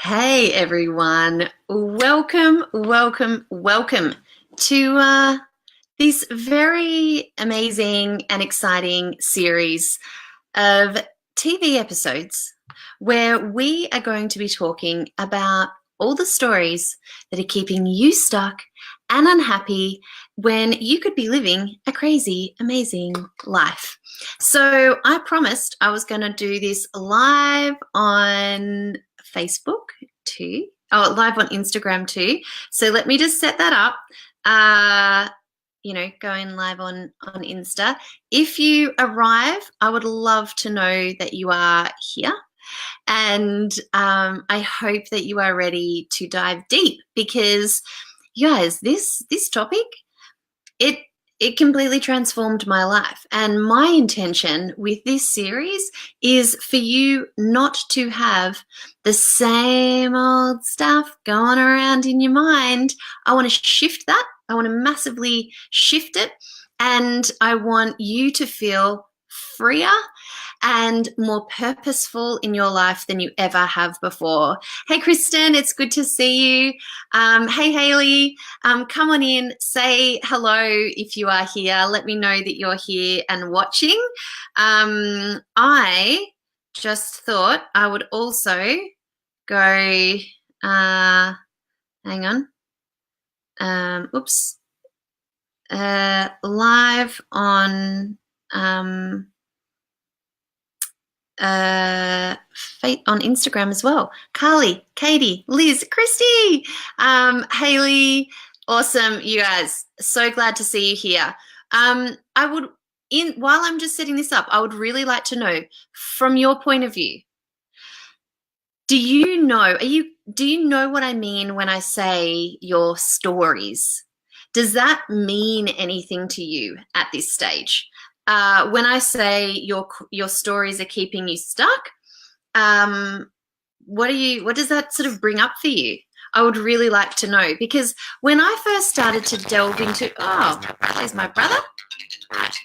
Hey everyone, welcome to this very amazing and exciting series of TV episodes where we are going to be talking about all the stories that are keeping you stuck and unhappy when you could be living a crazy, amazing life. So I promised I was going to do this live on Facebook too. Oh, live on Instagram too. So let me just set that up. Going live on Insta. If you arrive, I would love to know that you are here. And I hope that you are ready to dive deep because, guys, this topic, it completely transformed my life. And my intention with this series is for you not to have the same old stuff going around in your mind. I want to shift that. I want to massively shift it. And I want you to feel freer and more purposeful in your life than you ever have before. Hey, Kristen, it's good to see you. Hey, Haley, come on in, say hello if you are here. Let me know that you're here and watching. I just thought I would also go, hang on, live on on Instagram as well. Carly, Katie, Liz, Christy, Haley, awesome, you guys. So glad to see you here. While I'm just setting this up, I would really like to know from your point of view, do you know what I mean when I say your stories? Does that mean anything to you at this stage? When I say your stories are keeping you stuck, what does that sort of bring up for you? I would really like to know, because when I first started to delve into, oh, there's my brother. Because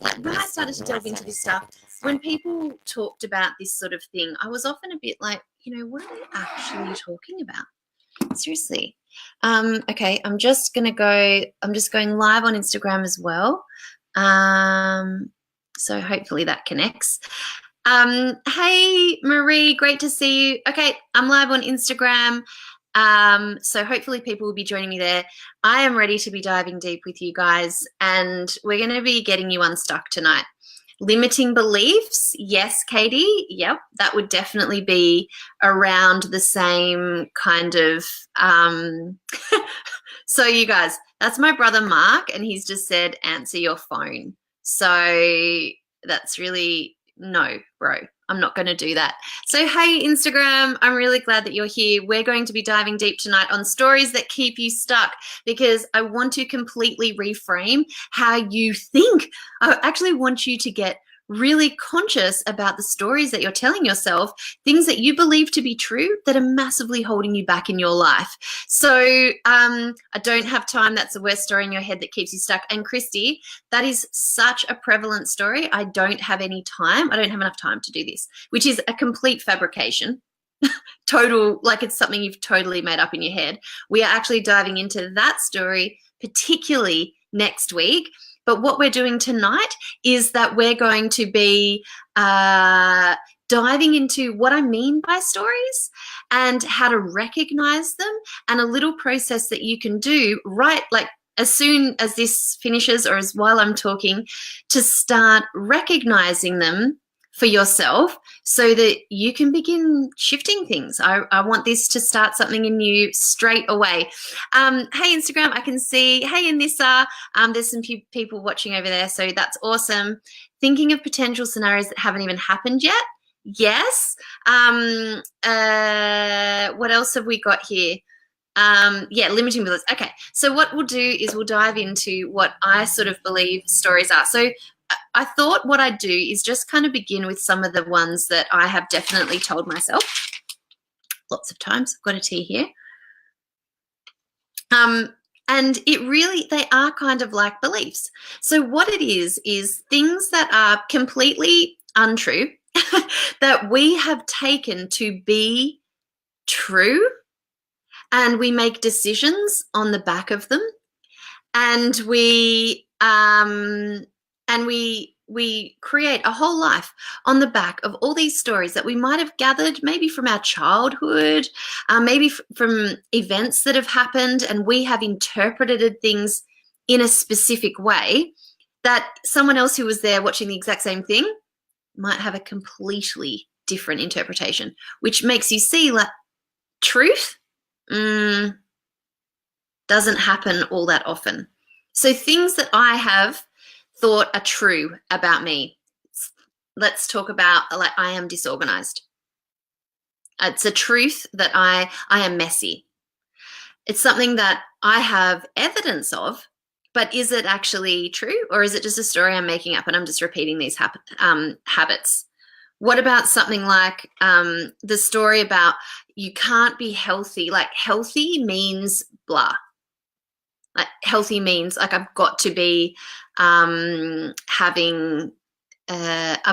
when I started to delve into this stuff, when people talked about this sort of thing, I was often a bit like, what are they actually talking about? Seriously. Okay, I'm just going live on Instagram as well. So hopefully that connects. Hey, Marie, great to see you. Okay, I'm live on Instagram. So hopefully people will be joining me there. I am ready to be diving deep with you guys, and we're going to be getting you unstuck tonight. Limiting beliefs, yes, Katie, yep, that would definitely be around the same kind of, so you guys, that's my brother Mark, and he's just said, answer your phone. So that's really, no, bro, I'm not going to do that. So hey, Instagram, I'm really glad that you're here. We're going to be diving deep tonight on stories that keep you stuck, because I want to completely reframe how you think. I actually want you to get really conscious about the stories that you're telling yourself, things that you believe to be true that are massively holding you back in your life. So I don't have time. That's the worst story in your head that keeps you stuck. And Christy, that is such a prevalent story. I don't have any time. I don't have enough time to do this, which is a complete fabrication. Total, like it's something you've totally made up in your head. We are actually diving into that story, particularly next week. But what we're doing tonight is that we're going to be diving into what I mean by stories and how to recognize them, and a little process that you can do right, like as soon as this finishes or as while I'm talking, to start recognizing them for yourself so that you can begin shifting things. I want this to start something in you straight away. Hey, Instagram, I can see, hey, Anissa, there's some people watching over there, so that's awesome. Thinking of potential scenarios that haven't even happened yet? Yes. What else have we got here? Yeah, limiting beliefs. Okay, so what we'll do is we'll dive into what I sort of believe stories are. So I thought what I'd do is just kind of begin with some of the ones that I have definitely told myself lots of times. I've got a tea here. And they are kind of like beliefs. So what it is things that are completely untrue that we have taken to be true, and we make decisions on the back of them, and we create a whole life on the back of all these stories that we might have gathered maybe from our childhood, maybe from events that have happened, and we have interpreted things in a specific way that someone else who was there watching the exact same thing might have a completely different interpretation, which makes you see like truth doesn't happen all that often. So things that I have thought are true about me. Let's talk about, like, I am disorganized. It's a truth that I am messy. It's something that I have evidence of, but is it actually true, or is it just a story I'm making up and I'm just repeating these habits? What about something like the story about you can't be healthy? Like, healthy means blah. Like, healthy means like I've got to be I've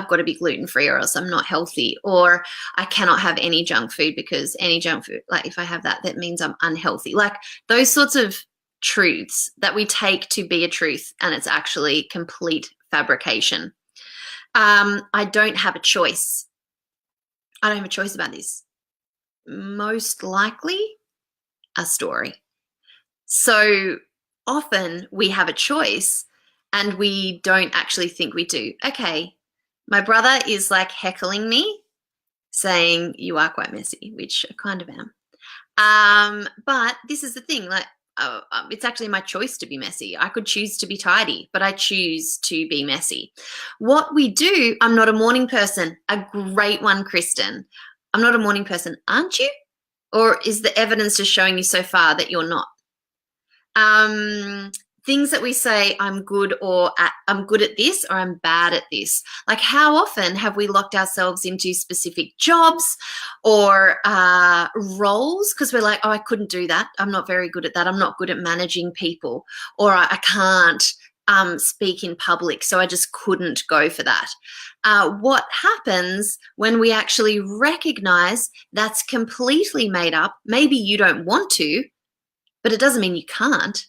got to be gluten-free or else I'm not healthy, or I cannot have any junk food because any junk food, like if I have that, that means I'm unhealthy. Like those sorts of truths that we take to be a truth, and it's actually complete fabrication. I don't have a choice. I don't have a choice about this. Most likely a story. So often we have a choice and we don't actually think we do. Okay, my brother is like heckling me, saying you are quite messy, which I kind of am. But this is the thing, like, it's actually my choice to be messy. I could choose to be tidy, but I choose to be messy. What we do, I'm not a morning person. A great one, Kristen. I'm not a morning person, aren't you? Or is the evidence just showing you so far that you're not? Things that we say, I'm good at this, or I'm bad at this. Like, how often have we locked ourselves into specific jobs or roles because we're like, oh, I couldn't do that. I'm not very good at that. I'm not good at managing people, or I can't speak in public, so I just couldn't go for that. What happens when we actually recognize that's completely made up? Maybe you don't want to, but it doesn't mean you can't.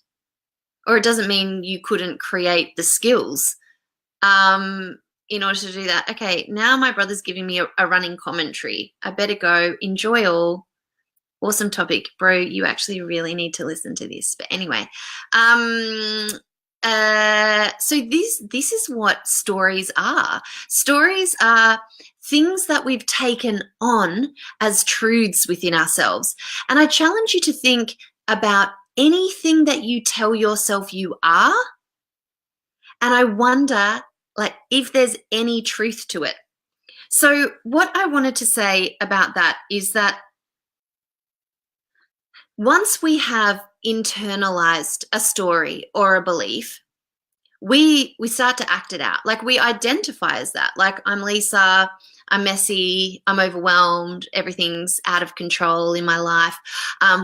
Or it doesn't mean you couldn't create the skills in order to do that. Okay, now my brother's giving me a running commentary. I better go. Enjoy all. Awesome topic. Bro, you actually really need to listen to this. But anyway, so this is what stories are. Stories are things that we've taken on as truths within ourselves. And I challenge you to think about anything that you tell yourself you are, and I wonder, like, if there's any truth to it. So what I wanted to say about that is that once we have internalized a story or a belief, we start to act it out. Like, we identify as that. Like, I'm Lisa, I'm messy, I'm overwhelmed, everything's out of control in my life.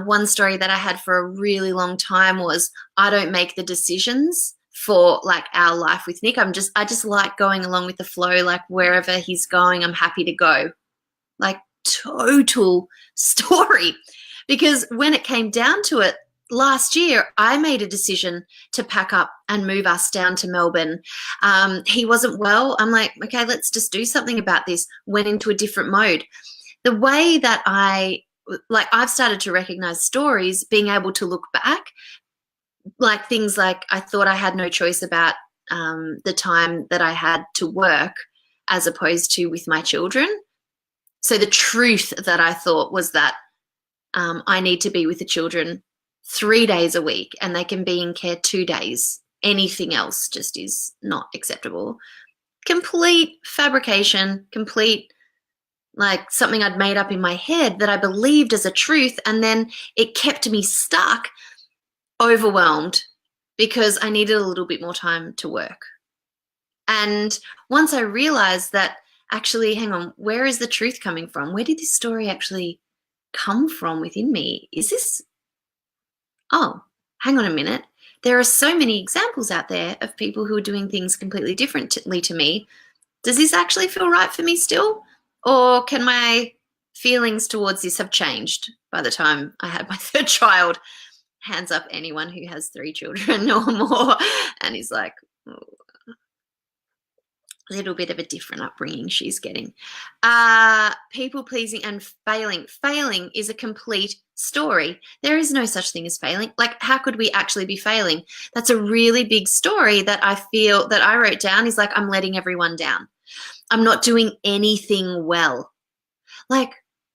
One story that I had for a really long time was I don't make the decisions for like our life with Nick. I just like going along with the flow. Like, wherever he's going, I'm happy to go. Like, total story. Because when it came down to it, last year, I made a decision to pack up and move us down to Melbourne. He wasn't well. I'm like, okay, let's just do something about this. Went into a different mode. The way that I've started to recognize stories, being able to look back, like things like I thought I had no choice about the time that I had to work as opposed to with my children. So the truth that I thought was that I need to be with the children 3 days a week and they can be in care 2 days. Anything else just is not acceptable. Complete fabrication, complete, like, something I'd made up in my head that I believed as a truth, and then it kept me stuck, overwhelmed, because I needed a little bit more time to work. And once I realized that, actually, hang on, where is the truth coming from? Where did this story actually come from within me? Is this, oh, hang on a minute. There are so many examples out there of people who are doing things completely differently to me. Does this actually feel right for me still? Or can my feelings towards this have changed by the time I had my third child? Hands up anyone who has 3 children or more and is like, oh, a little bit of a different upbringing she's getting. People pleasing and failing. Failing is a complete story. There is no such thing as failing. Like, how could we actually be failing? That's a really big story that I feel that I wrote down is like, I'm letting everyone down. I'm not doing anything well. Like,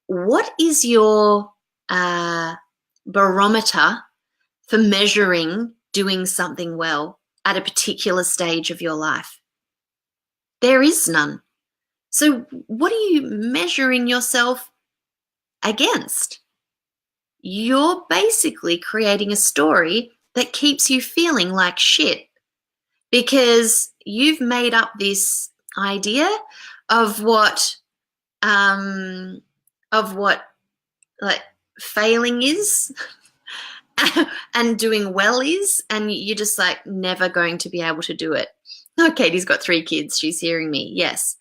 what is your barometer for measuring doing something well at a particular stage of your life? There is none. So what are you measuring yourself against? You're basically creating a story that keeps you feeling like shit because you've made up this idea of what like failing is and doing well is, and you're just like never going to be able to do it. Oh, Katie's got 3 kids. She's hearing me. Yes.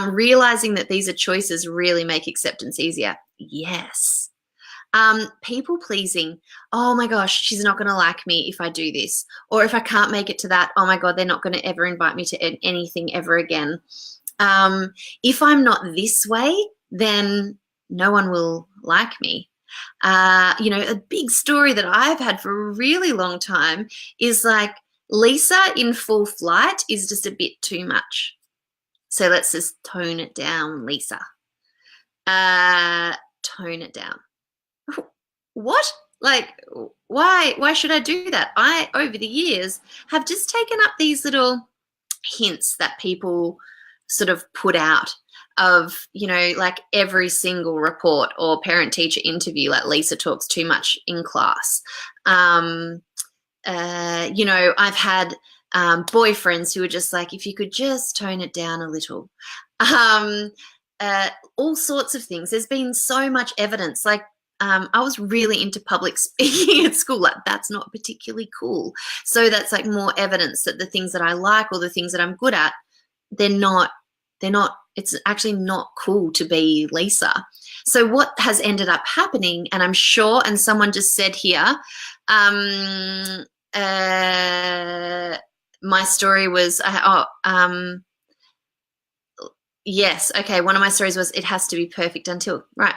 Realizing that these are choices really make acceptance easier. Yes. People pleasing. Oh my gosh, she's not going to like me if I do this. Or if I can't make it to that, oh my God, they're not going to ever invite me to anything ever again. If I'm not this way, then no one will like me. A big story that I've had for a really long time is like, Lisa in full flight is just a bit too much. So let's just tone it down, Lisa. Tone it down. What? Like, why should I do that? I, over the years, have just taken up these little hints that people sort of put out of, like every single report or parent-teacher interview, like Lisa talks too much in class. I've had boyfriends who are just like, if you could just tone it down a little. All sorts of things. There's been so much evidence. Like, I was really into public speaking at school. Like, that's not particularly cool. So that's like more evidence that the things that I like or the things that I'm good at, they're not, it's actually not cool to be Lisa. So what has ended up happening, and I'm sure, and someone just said here, my story was, yes, okay, one of my stories was, it has to be perfect until, right.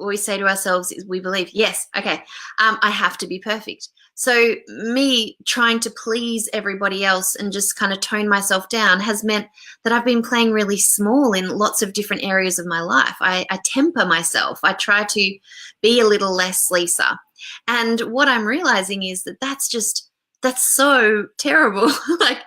We say to ourselves is we believe, yes, okay, I have to be perfect. So me trying to please everybody else and just kind of tone myself down has meant that I've been playing really small in lots of different areas of my life. I temper myself. I try to be a little less Lisa. And what I'm realizing is that that's so terrible. Like,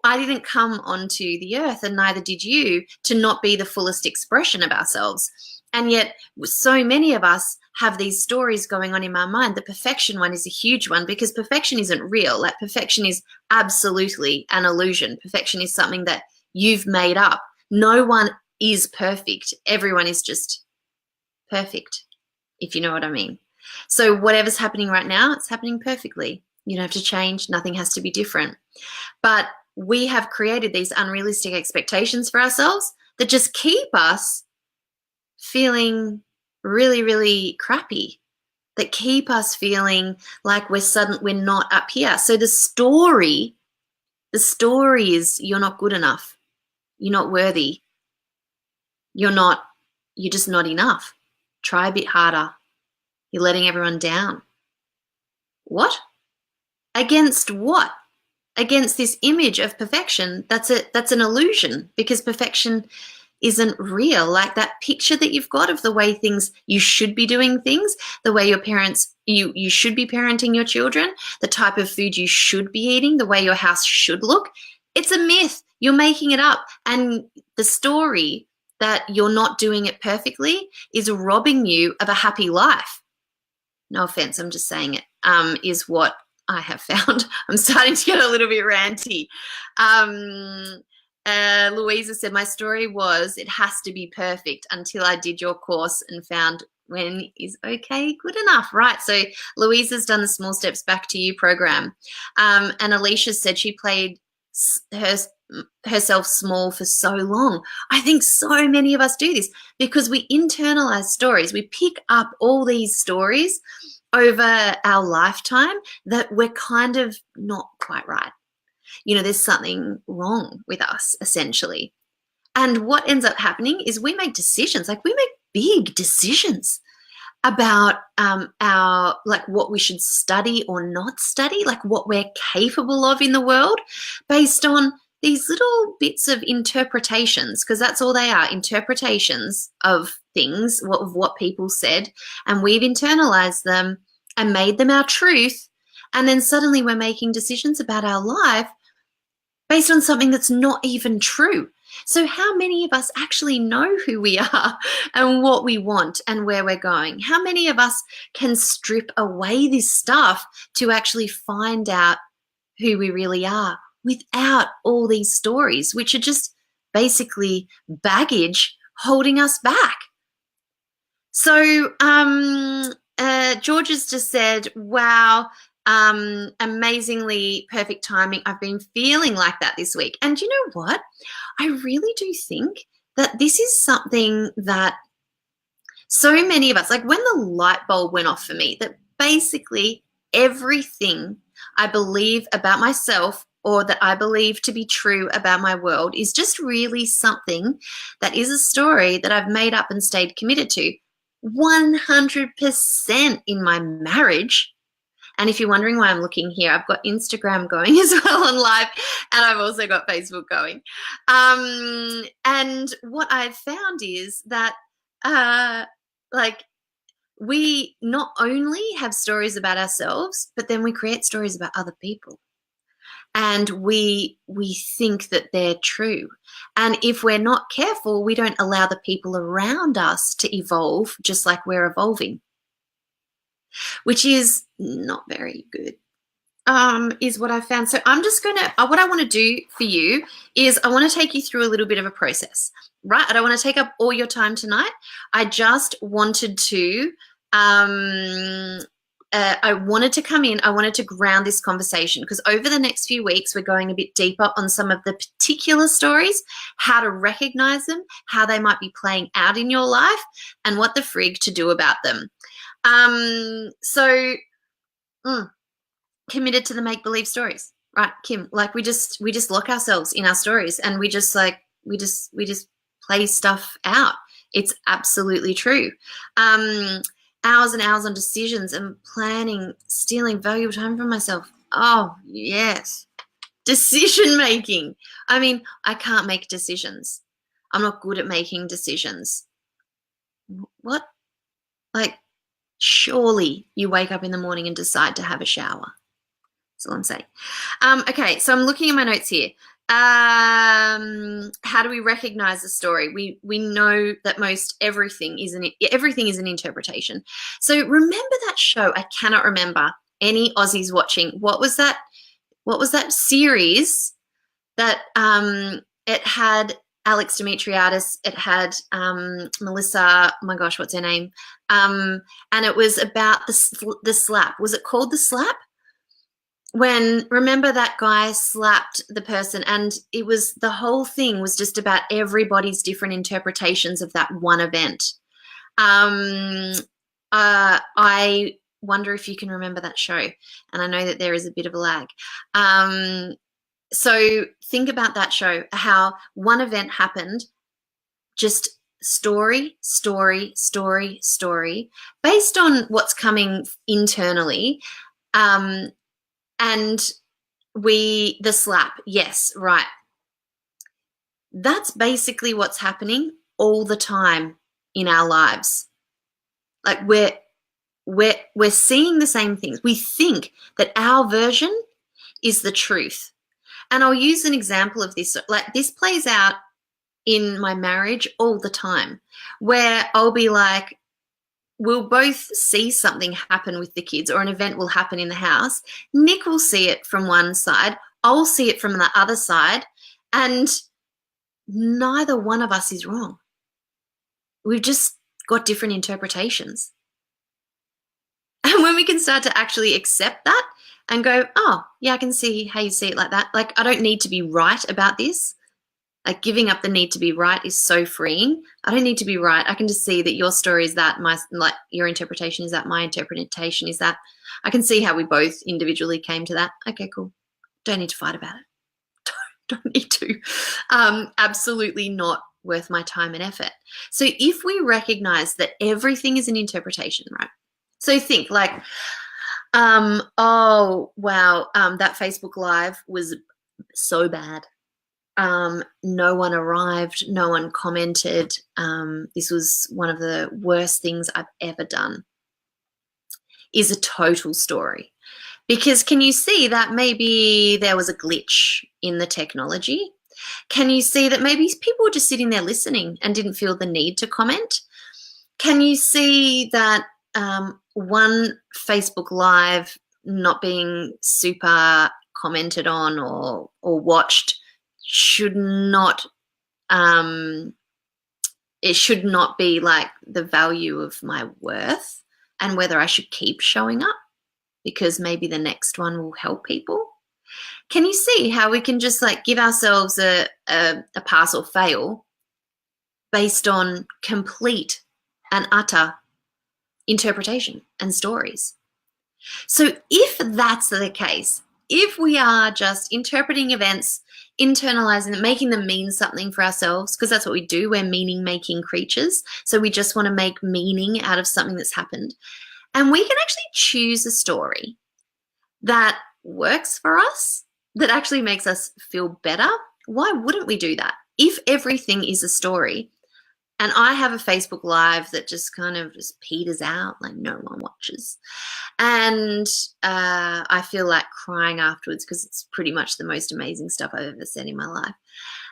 I didn't come onto the earth, and neither did you, to not be the fullest expression of ourselves. And yet so many of us have these stories going on in my mind. The perfection one is a huge one because perfection isn't real. Like, perfection is absolutely an illusion. Perfection is something that you've made up. No one is perfect. Everyone is just perfect, if you know what I mean. So whatever's happening right now, it's happening perfectly. You don't have to change. Nothing has to be different. But we have created these unrealistic expectations for ourselves that just keep us feeling really, really crappy, that keep us feeling like we're not up here. So the story is, you're not good enough. You're not worthy. You're just not enough. Try a bit harder. You're letting everyone down. What? Against what? Against this image of perfection. That's an illusion, because perfection isn't real. Like that picture that you've got of the way you should be doing things, the way your parents, you should be parenting your children, the type of food you should be eating, the way your house should look. It's a myth. You're making it up. And the story that you're not doing it perfectly is robbing you of a happy life. No offense, I'm just saying it, is what I have found. I'm starting to get a little bit ranty. Louisa said, my story was, it has to be perfect until I did your course and found When is okay good enough? Right. So Louise has done the Small Steps Back to You program. And Alicia said she played herself small for so long. I think so many of us do this because we internalize stories. We pick up all these stories over our lifetime that we're kind of not quite right. You know, there's something wrong with us, essentially. And what ends up happening is we make decisions, like we make big decisions about our, like what we should study or not study, like what we're capable of in the world based on these little bits of interpretations, because that's all they are, interpretations of things, of what people said, and we've internalized them and made them our truth. And then suddenly we're making decisions about our life based on something that's not even true. So how many of us actually know who we are and what we want and where we're going? How many of us can strip away this stuff to actually find out who we really are without all these stories, which are just basically baggage holding us back? So George has just said, wow, amazingly perfect timing. I've been feeling like that this week. And you know what? I really do think that this is something that so many of us, like when the light bulb went off for me, that basically everything I believe about myself or that I believe to be true about my world is just really something that is a story that I've made up and stayed committed to 100% in my marriage. And if you're wondering why I'm looking here, I've got Instagram going as well on live, and I've also got Facebook going. And what I've found is that, like, we not only have stories about ourselves, but then we create stories about other people. And we think that they're true. And if we're not careful, we don't allow the people around us to evolve just like we're evolving, which is not very good, is what I found. So I'm just going to, what I want to do for you is I want to take you through a little bit of a process, right? I don't want to take up all your time tonight. I just wanted to, I wanted to come in, I wanted to ground this conversation because over the next few weeks, we're going a bit deeper on some of the particular stories, how to recognize them, how they might be playing out in your life, and what the frig to do about them. Committed to the make-believe stories, right, Kim? Like we just lock ourselves in our stories and we just play stuff out. It's absolutely true. Hours and hours on decisions and planning, stealing valuable time from myself. Oh, yes. Decision making. I mean, I can't make decisions. I'm not good at making decisions. What? Like, surely you wake up in the morning and decide to have a shower. That's all I'm saying. Okay, so I'm looking at my notes here. How do we recognize the story? We know that most everything is an interpretation. So remember that show? I cannot remember any Aussies watching. What was that series that it had Alex Dimitriadis, it had Melissa, oh my gosh, what's her name? And it was about the slap. Was it called The Slap? When, remember that guy slapped the person and it was, the whole thing was just about everybody's different interpretations of that one event. I wonder if you can remember that show. And I know that there is a bit of a lag. So think about that show, how one event happened, just story, based on what's coming internally. And the slap, yes, right. That's basically what's happening all the time in our lives. Like we're seeing the same things. We think that our version is the truth. And I'll use an example of this. Like this plays out in my marriage all the time, where I'll be like, we'll both see something happen with the kids or an event will happen in the house. Nick will see it from one side. I'll see it from the other side. And neither one of us is wrong. We've just got different interpretations. And when we can start to actually accept that and go, oh, yeah, I can see how you see it like that. Like, I don't need to be right about this. Like, giving up the need to be right is so freeing. I don't need to be right. I can just see that your story is that, your interpretation is that, my interpretation is that. I can see how we both individually came to that. Okay, cool. Don't need to fight about it. Don't need to. Absolutely not worth my time and effort. So if we recognize that everything is an interpretation, right? So think like, oh, wow, that Facebook Live was so bad. No one arrived, no one commented. This was one of the worst things I've ever done, is a total story. Because can you see that maybe there was a glitch in the technology? Can you see that maybe people were just sitting there listening and didn't feel the need to comment? Can you see that one Facebook Live not being super commented on or watched should not, it should not be like the value of my worth and whether I should keep showing up because maybe the next one will help people? Can you see how we can just like give ourselves a pass or fail based on complete and utter interpretation and stories? So if that's the case, if we are just interpreting events, internalizing them, making them mean something for ourselves, because that's what we do, we're meaning-making creatures, so we just want to make meaning out of something that's happened, and we can actually choose a story that works for us, that actually makes us feel better, why wouldn't we do that? If everything is a story, and I have a Facebook Live that just kind of just peters out, like no one watches. And I feel like crying afterwards because it's pretty much the most amazing stuff I've ever said in my life.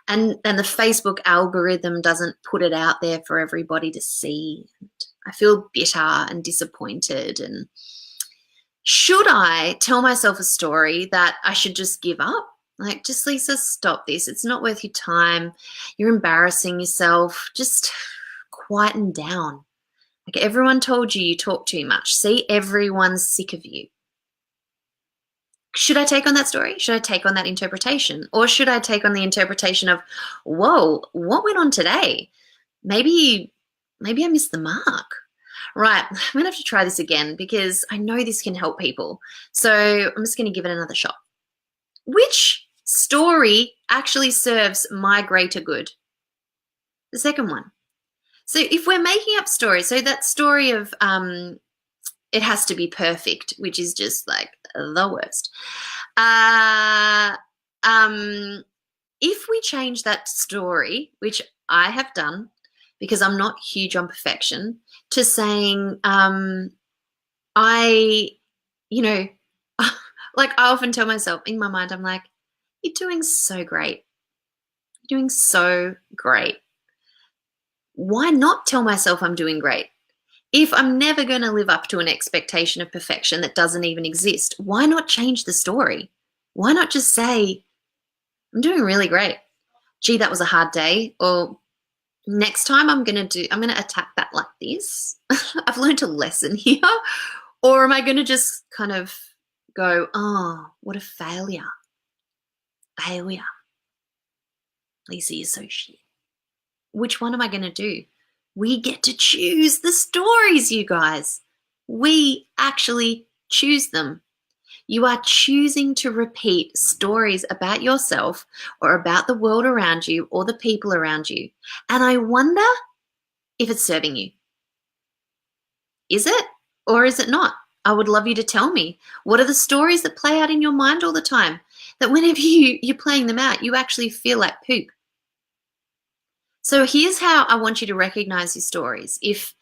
And the Facebook algorithm doesn't put it out there for everybody to see. I feel bitter and disappointed. And should I tell myself a story that I should just give up? Like, just Lisa, stop this. It's not worth your time. You're embarrassing yourself. Just quieten down. Like, everyone told you talk too much. See, everyone's sick of you. Should I take on that story? Should I take on that interpretation? Or should I take on the interpretation of, whoa, what went on today? Maybe I missed the mark. Right, I'm going to have to try this again because I know this can help people. So I'm just going to give it another shot. Which story actually serves my greater good? The second one. So if we're making up stories, so that story of it has to be perfect, which is just like the worst. If we change that story, which I have done because I'm not huge on perfection, to saying like I often tell myself in my mind, I'm like, you're doing so great. You're doing so great. Why not tell myself I'm doing great? If I'm never going to live up to an expectation of perfection that doesn't even exist, why not change the story? Why not just say, I'm doing really great. Gee, that was a hard day. Or next time I'm going to attack that like this. I've learned a lesson here. Or am I going to just kind of go, oh, what a failure. Failure. Lisa, you're so shit. Which one am I going to do? We get to choose the stories, you guys. We actually choose them. You are choosing to repeat stories about yourself or about the world around you or the people around you. And I wonder if it's serving you. Is it or is it not? I would love you to tell me. What are the stories that play out in your mind all the time? That whenever you're playing them out, you actually feel like poop. So here's how I want you to recognize your stories. If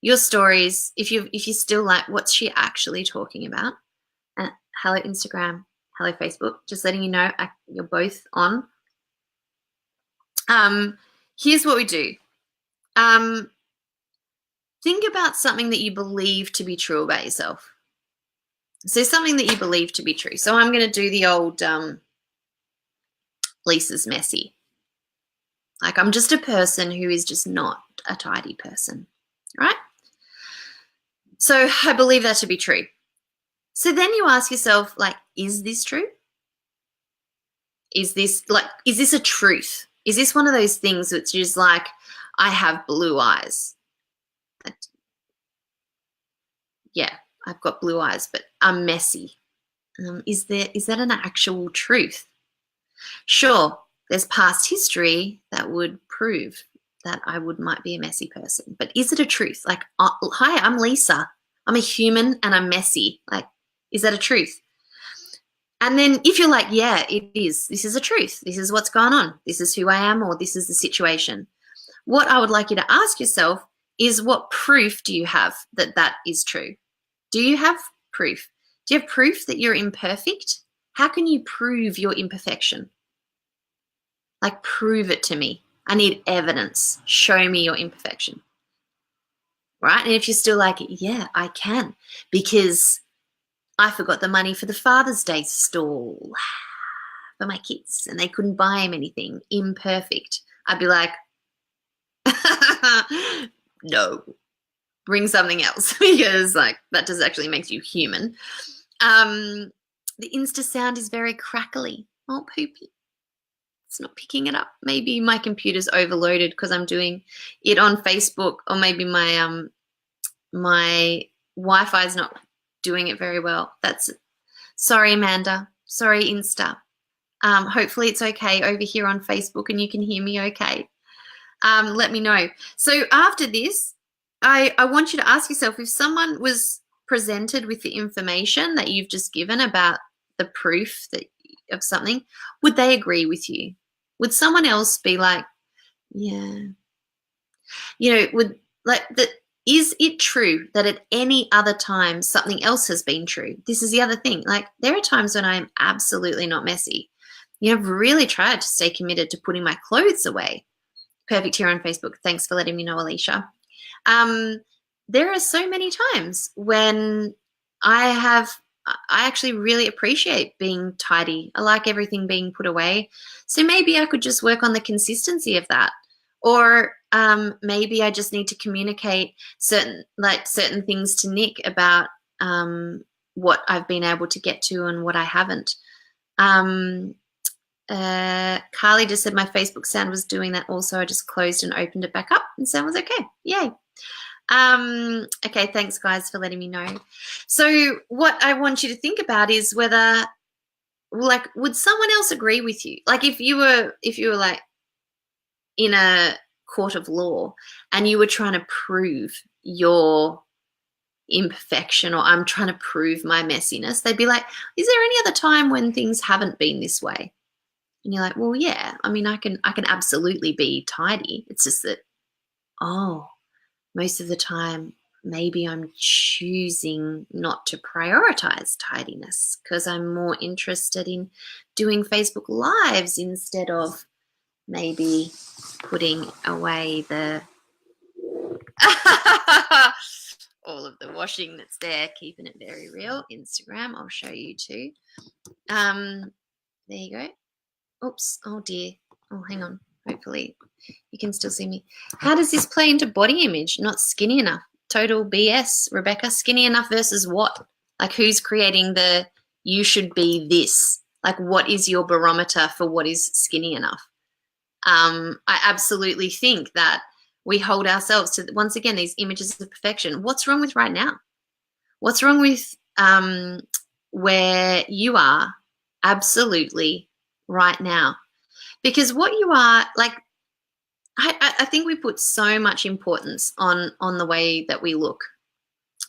your stories, if you're still like, what's she actually talking about? Hello, Instagram. Hello, Facebook. Just letting you know you're both on. Here's what we do. Think about something that you believe to be true about yourself. So something that you believe to be true. So I'm going to do the old Lisa's messy. Like, I'm just a person who is just not a tidy person. right? So I believe that to be true. So then you ask yourself, like, is this true? Is this a truth? Is this one of those things which is like, I have blue eyes? Yeah, I've got blue eyes, but I'm messy. Is that an actual truth? Sure, there's past history that would prove that I might be a messy person, but is it a truth? Like, hi, I'm Lisa. I'm a human and I'm messy. Like, is that a truth? And then if you're like, yeah, it is. This is a truth. This is what's going on. This is who I am, or this is the situation. What I would like you to ask yourself is, what proof do you have that that is true? Do you have proof? Do you have proof that you're imperfect? How can you prove your imperfection? Like, prove it to me. I need evidence. Show me your imperfection. Right? And if you're still like, yeah, I can, because I forgot the money for the Father's Day stall for my kids and they couldn't buy him anything. Imperfect. I'd be like, no, bring something else, because like that just actually makes you human. The Insta sound is very crackly. Oh, poopy. It's not picking it up. Maybe my computer's overloaded because I'm doing it on Facebook, or maybe my my Wi-Fi is not doing it very well. Sorry, Amanda. Sorry, Insta. Hopefully it's okay over here on Facebook and you can hear me okay. Let me know. So after this, I want you to ask yourself, if someone was presented with the information that you've just given about the proof of something, would they agree with you? Would someone else be like, yeah, is it true that at any other time something else has been true? This is the other thing. Like, there are times when I'm absolutely not messy. I've really tried to stay committed to putting my clothes away. Perfect here on Facebook. Thanks for letting me know, Alicia. There are so many times when I actually really appreciate being tidy. I like everything being put away. So maybe I could just work on the consistency of that. Or maybe I just need to communicate certain things to Nick about what I've been able to get to and what I haven't. Carly just said my Facebook sound was doing that also. I just closed and opened it back up and sound was okay. Yay. Okay, thanks guys for letting me know. So what I want you to think about is whether, like, would someone else agree with you? Like, if you were like in a court of law and you were trying to prove your imperfection, or I'm trying to prove my messiness, they'd be like, is there any other time when things haven't been this way? And you're like, well, yeah, I mean, I can absolutely be tidy. It's just that, most of the time, maybe I'm choosing not to prioritize tidiness because I'm more interested in doing Facebook Lives instead of maybe putting away all of the washing that's there, keeping it very real. Instagram, I'll show you too. There you go. Oops, oh dear. Oh, hang on. Hopefully you can still see me. How does this play into body image? Not skinny enough. Total BS, Rebecca. Skinny enough versus what? Like, who's creating the you should be this? Like, what is your barometer for what is skinny enough? I absolutely think that we hold ourselves to, once again, these images of perfection. What's wrong with right now? What's wrong with where you are absolutely right now? Because what you are, like, I think we put so much importance on the way that we look.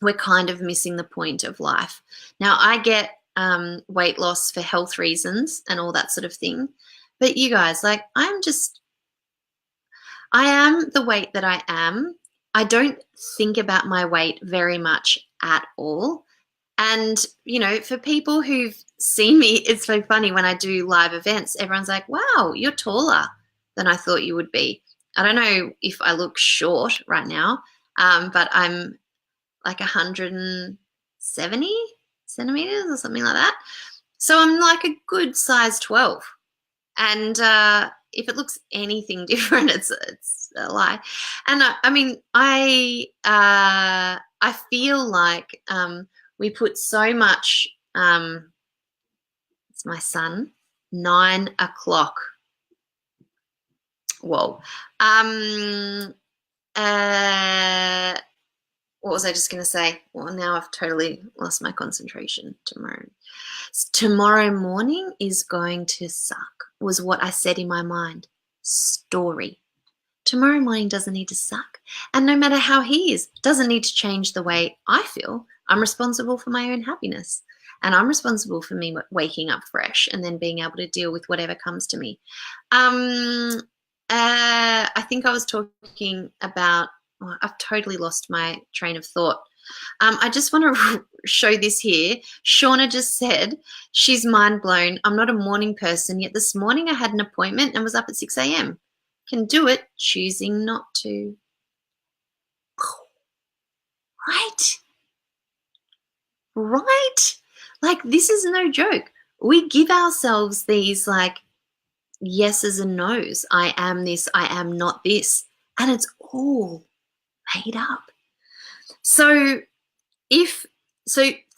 We're kind of missing the point of life. Now, I get weight loss for health reasons and all that sort of thing. But you guys, like, I am the weight that I am. I don't think about my weight very much at all. And, for people who've seen me, it's so funny when I do live events, everyone's like, wow, you're taller than I thought you would be. I don't know if I look short right now, but I'm like 170 centimeters or something like that. So I'm like a good size 12. And if it looks anything different, it's a lie. And I mean, I feel like we put so much. It's my son, 9 o'clock. Whoa. What was I just going to say? Well, now I've totally lost my concentration. Tomorrow morning is going to suck, was what I said in my mind. Story. Tomorrow morning doesn't need to suck. And no matter how he is, doesn't need to change the way I feel. I'm responsible for my own happiness. And I'm responsible for me waking up fresh and then being able to deal with whatever comes to me. I think I was talking about, I've totally lost my train of thought. I just want to show this here. Shauna just said she's mind blown. I'm not a morning person, yet this morning I had an appointment and was up at 6 a.m. Can do it, choosing not to. Right? Right? Like, this is no joke. We give ourselves these like yeses and nos. I am this, I am not this. And it's all made up. So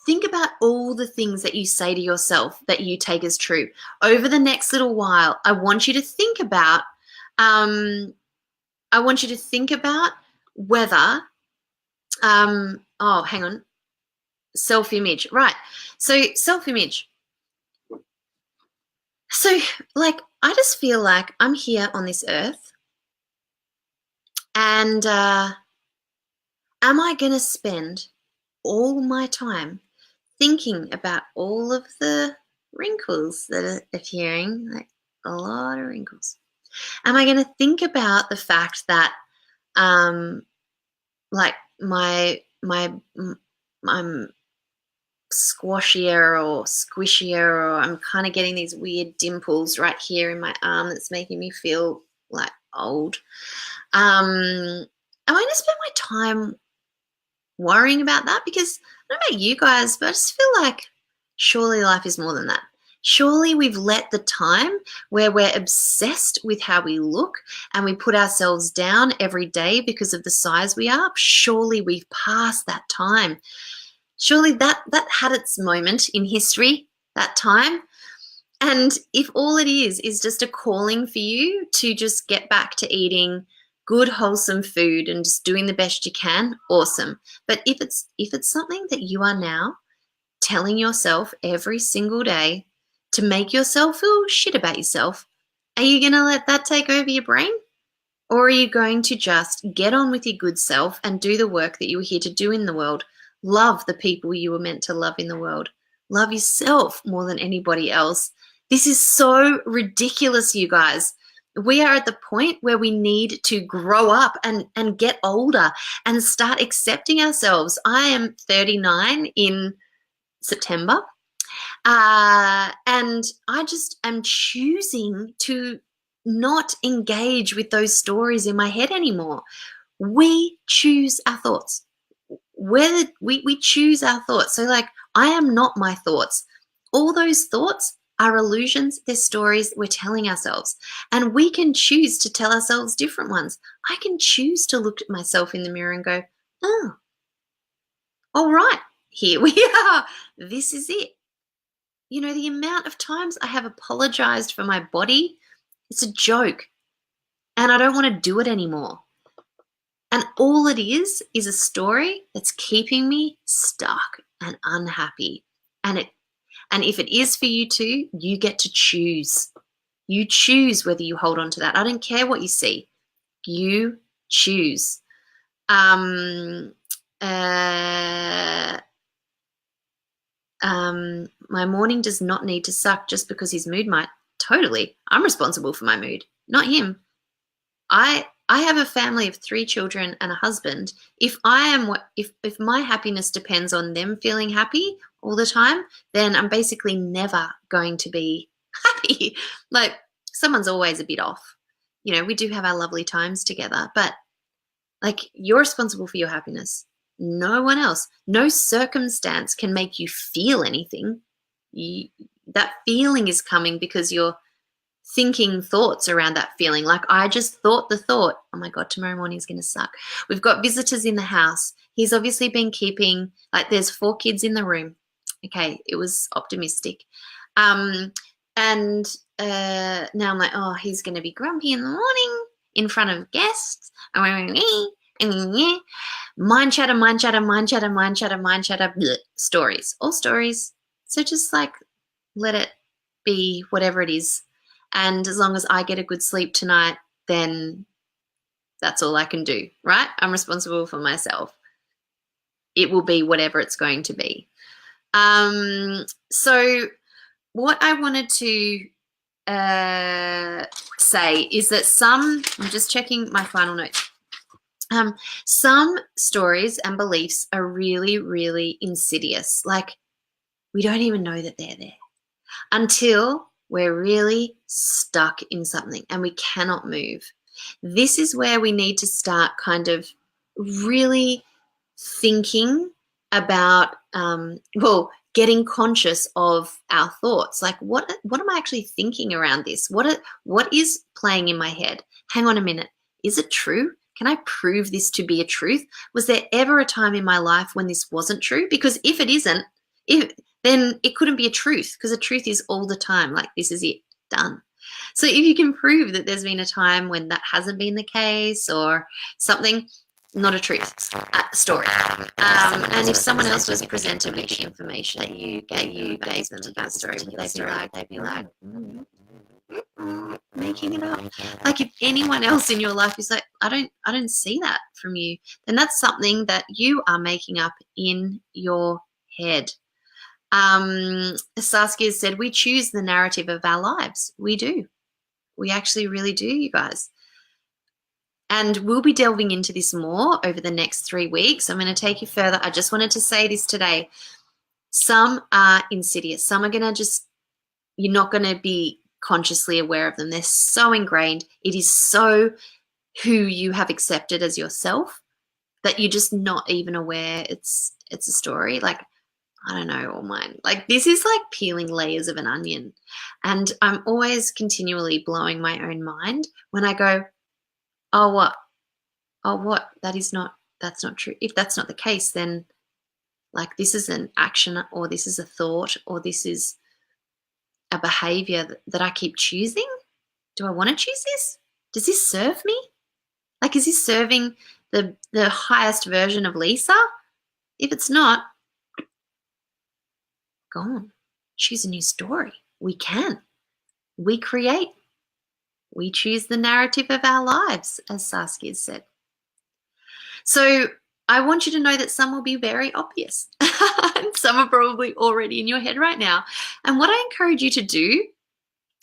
think about all the things that you say to yourself that you take as true. Over the next little while, I want you to think about whether hang on. Self-image. Right. So self-image. So like I just feel like I'm here on this earth and am I going to spend all my time thinking about all of the wrinkles that are appearing, like a lot of wrinkles? Am I going to think about the fact that like I'm squashier or squishier, or I'm kind of getting these weird dimples right here in my arm that's making me feel like old? Am I going to spend my time worrying about that? Because I don't know about you guys, but I just feel like surely life is more than that. Surely we've let the time where we're obsessed with how we look and we put ourselves down every day because of the size we are. Surely we've passed that time. Surely that had its moment in history, that time. And if all it is just a calling for you to just get back to eating good, wholesome food and just doing the best you can, awesome. But if it's something that you are now telling yourself every single day to make yourself feel shit about yourself, are you going to let that take over your brain? Or are you going to just get on with your good self and do the work that you were here to do in the world? Love the people you were meant to love in the world. Love yourself more than anybody else. This is so ridiculous, you guys. We are at the point where we need to grow up and get older and start accepting ourselves. I am 39 in September, and I just am choosing to not engage with those stories in my head anymore. We choose our thoughts. Whether we choose our thoughts. So like, I am not my thoughts. All those thoughts are illusions. They're stories we're telling ourselves. And we can choose to tell ourselves different ones. I can choose to look at myself in the mirror and go, oh, all right, here we are. This is it. You know, the amount of times I have apologized for my body, it's a joke. And I don't want to do it anymore. And all it is a story that's keeping me stuck and unhappy. And if it is for you too, you get to choose. You choose whether you hold on to that. I don't care what you see. You choose. My morning does not need to suck just because his mood might. Totally. I'm responsible for my mood, not him. I have a family of 3 children and a husband. If my happiness depends on them feeling happy all the time, then I'm basically never going to be happy. Like, someone's always a bit off. You know, we do have our lovely times together, but like, you're responsible for your happiness. No one else. No circumstance can make you feel anything. That feeling is coming because you're thinking thoughts around that feeling. Like I just thought the thought, oh my God, tomorrow morning is going to suck. We've got visitors in the house. He's obviously been keeping, like there's 4 kids in the room. Okay, it was optimistic. And now I'm like, oh, he's going to be grumpy in the morning in front of guests. Mind chatter, mind chatter, mind chatter, mind chatter, mind chatter, bleh. Stories, all stories. So just like let it be whatever it is. And as long as I get a good sleep tonight, then that's all I can do, right? I'm responsible for myself. It will be whatever it's going to be. So what I wanted to say is that I'm just checking my final notes. Some stories and beliefs are really, really insidious. Like we don't even know that they're there until we're really stuck in something and we cannot move. This is where we need to start kind of really thinking about, getting conscious of our thoughts. Like what am I actually thinking around this? What is playing in my head? Hang on a minute. Is it true? Can I prove this to be a truth? Was there ever a time in my life when this wasn't true? Because if it isn't, then it couldn't be a truth, because a truth is all the time. Like this is it, done. So if you can prove that there's been a time when that hasn't been the case or something, not a truth, story. And if someone else was presented with the information that you gave them that story, they'd be like, making it up. Like if anyone else in your life is like, I don't see that from you, then that's something that you are making up in your head. Saskia said, we choose the narrative of our lives. We do. We actually really do, you guys. And we'll be delving into this more over the next 3 weeks. I'm going to take you further. I just wanted to say this today. Some are insidious. Some are going to just, you're not going to be consciously aware of them. They're so ingrained. It is so who you have accepted as yourself that you're just not even aware it's a story. Like, I don't know, all mine. Like this is like peeling layers of an onion. And I'm always continually blowing my own mind when I go, oh, what? Oh, what? That's not true. If that's not the case, then like this is an action or this is a thought or this is a behavior that I keep choosing. Do I want to choose this? Does this serve me? Like, is this serving the highest version of Lisa? If it's not, go on, choose a new story. We can. We create. We choose the narrative of our lives, as Saskia said. So I want you to know that some will be very obvious. And some are probably already in your head right now. And what I encourage you to do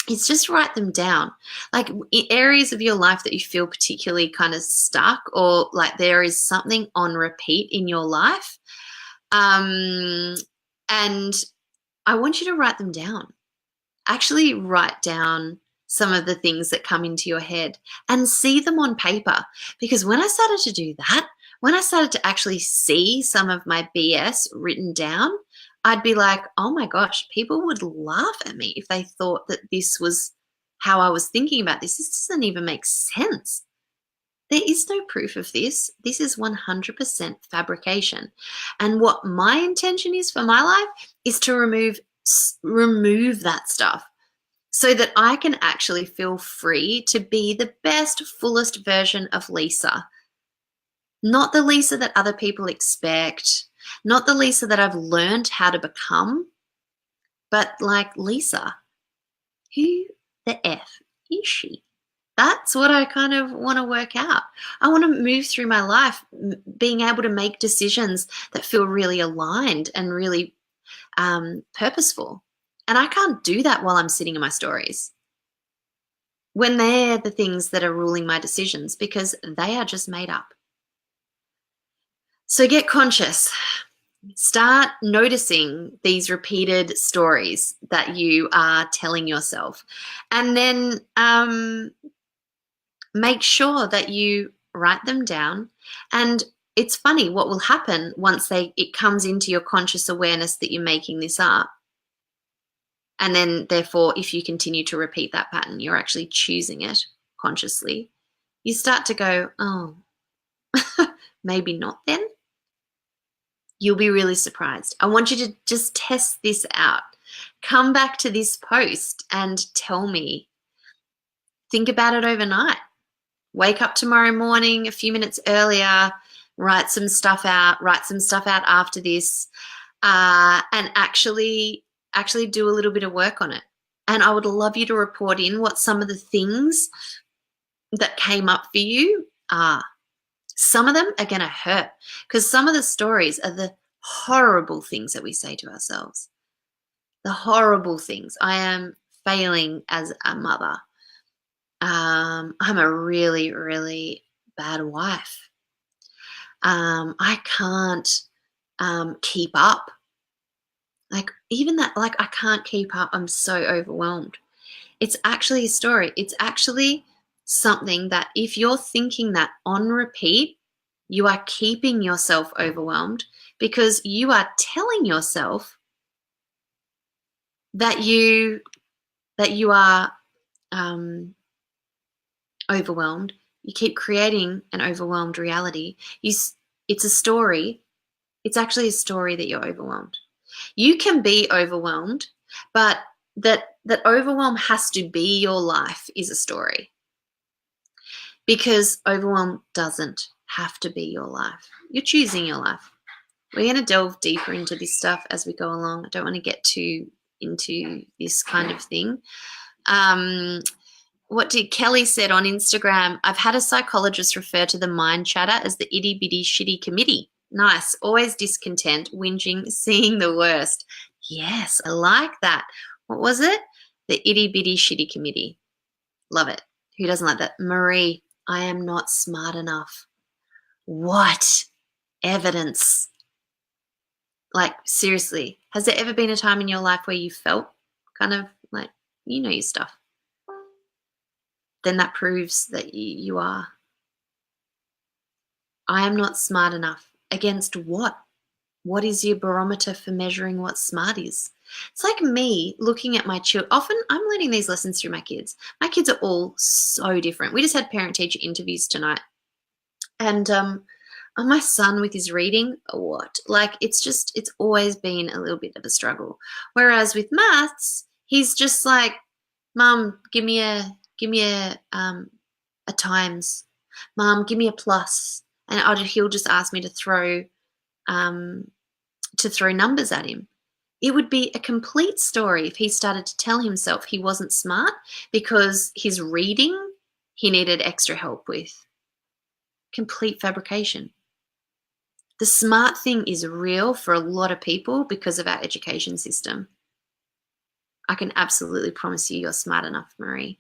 is just write them down. Like in areas of your life that you feel particularly kind of stuck or like there is something on repeat in your life. And I want you to write them down. Actually write down some of the things that come into your head and see them on paper. Because when I started to do that, when I started to actually see some of my BS written down, I'd be like, oh my gosh, people would laugh at me if they thought that this was how I was thinking about this. This doesn't even make sense. There is no proof of this. This is 100% fabrication. And what my intention is for my life is to remove that stuff so that I can actually feel free to be the best, fullest version of Lisa. Not the Lisa that other people expect, not the Lisa that I've learned how to become, but like Lisa. Who the F is she? That's what I kind of want to work out. I want to move through my life being able to make decisions that feel really aligned and really purposeful. And I can't do that while I'm sitting in my stories, when they're the things that are ruling my decisions, because they are just made up. So get conscious. Start noticing these repeated stories that you are telling yourself. And then make sure that you write them down. And it's funny what will happen once it comes into your conscious awareness that you're making this up. And then, therefore, if you continue to repeat that pattern, you're actually choosing it consciously. You start to go, oh, maybe not then. You'll be really surprised. I want you to just test this out. Come back to this post and tell me. Think about it overnight. Wake up tomorrow morning a few minutes earlier, write some stuff out after this, and actually do a little bit of work on it. And I would love you to report in what some of the things that came up for you are. Some of them are going to hurt, because some of the stories are the horrible things that we say to ourselves. The horrible things. I am failing as a mother. I'm a really, really bad wife. I can't keep up. Like, even that, like, I can't keep up. I'm so overwhelmed. It's actually a story. It's actually something that if you're thinking that on repeat, you are keeping yourself overwhelmed, because you are telling yourself that you are overwhelmed. You keep creating an overwhelmed reality. It's a story. It's actually a story that you're overwhelmed. You can be overwhelmed, but that overwhelm has to be your life is a story. Because overwhelm doesn't have to be your life. You're choosing your life. We're going to delve deeper into this stuff as we go along. I don't want to get too into this kind of thing. What did Kelly said on Instagram? I've had a psychologist refer to the mind chatter as the itty bitty shitty committee. Nice. Always discontent, whinging, seeing the worst. Yes, I like that. What was it? The itty bitty shitty committee. Love it. Who doesn't like that? Marie, I am not smart enough. What? Evidence. Like, seriously, has there ever been a time in your life where you felt kind of like, you know your stuff? Then that proves that you are. I am not smart enough. Against what? What is your barometer for measuring what smart is? It's like me looking at my children. Often I'm learning these lessons through my kids. My kids are all so different. We just had parent-teacher interviews tonight. And my son with his reading, what? Like, it's always been a little bit of a struggle. Whereas with maths, he's just like, Mum, give me a times. Mum, give me a plus. And he'll just ask me to throw numbers at him. It would be a complete story if he started to tell himself he wasn't smart because his reading he needed extra help with. Complete fabrication. The smart thing is real for a lot of people because of our education system. I can absolutely promise you're smart enough, Marie.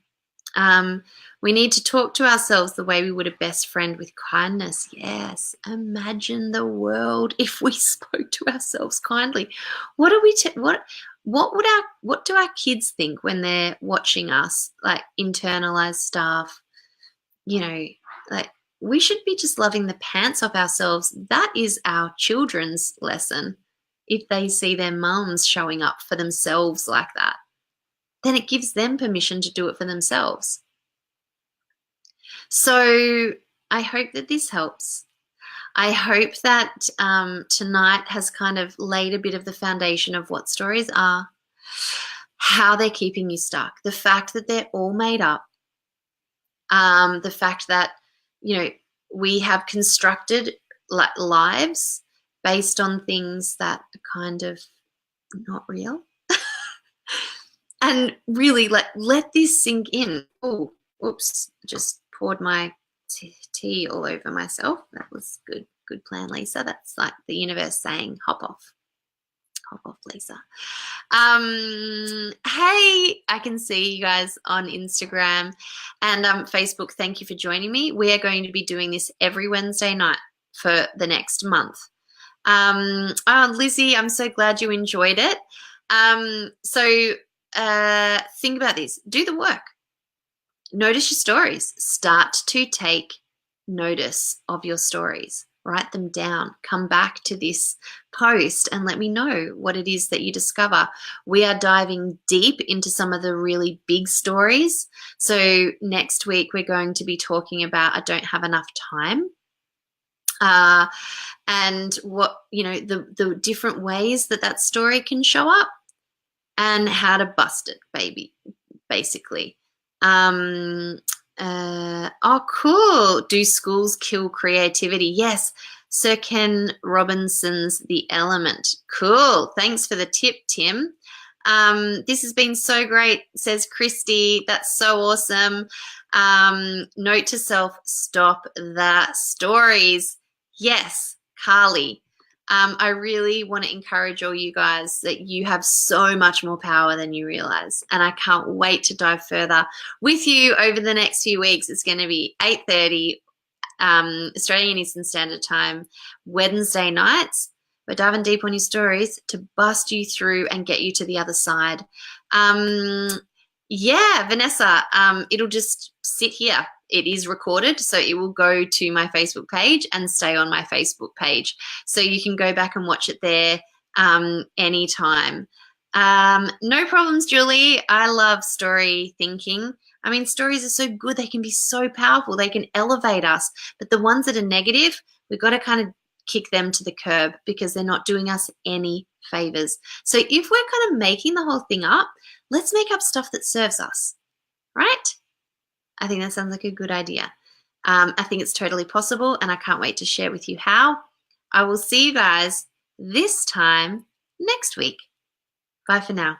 We need to talk to ourselves the way we would a best friend, with kindness. Yes. Imagine the world if we spoke to ourselves kindly. What do our kids think when they're watching us, like internalized stuff? You know, like, we should be just loving the pants off ourselves. That is our children's lesson. If they see their mums showing up for themselves like that, then it gives them permission to do it for themselves. So I hope that this helps. I hope that tonight has kind of laid a bit of the foundation of what stories are, how they're keeping you stuck, the fact that they're all made up, the fact that, you know, we have constructed lives based on things that are kind of not real. And really let this sink in. Oh, oops, just poured my tea all over myself. That was good plan, Lisa. That's like the universe saying, hop off, Lisa. Hey, I can see you guys on Instagram and Facebook. Thank you for joining me. We are going to be doing this every Wednesday night for the next month. Oh, Lizzie, I'm so glad you enjoyed it. Think about this. Do the work. Notice your stories. Start to take notice of your stories. Write them down. Come back to this post and let me know what it is that you discover. We are diving deep into some of the really big stories. So next week we're going to be talking about I don't have enough time. And what, the different ways that story can show up and how to bust it, basically. Oh, cool. Do schools kill creativity? Yes. Sir Ken Robinson's The Element. Cool. Thanks for the tip, Tim. This has been so great, says Christy. That's so awesome. Note to self, stop the stories. Yes, Carly. I really want to encourage all you guys that you have so much more power than you realize. And I can't wait to dive further with you over the next few weeks. It's going to be 8:30 Australian Eastern Standard Time, Wednesday nights. We're diving deep on your stories to bust you through and get you to the other side. Yeah, Vanessa, it'll just sit here. It is recorded, so it will go to my Facebook page and stay on my Facebook page. So you can go back and watch it there anytime. No problems, Julie. I love story thinking. I mean, stories are so good. They can be so powerful. They can elevate us. But the ones that are negative, we've got to kind of kick them to the curb because they're not doing us any favors. So if we're kind of making the whole thing up, let's make up stuff that serves us, right? I think that sounds like a good idea. I think it's totally possible, and I can't wait to share with you how. I will see you guys this time next week. Bye for now.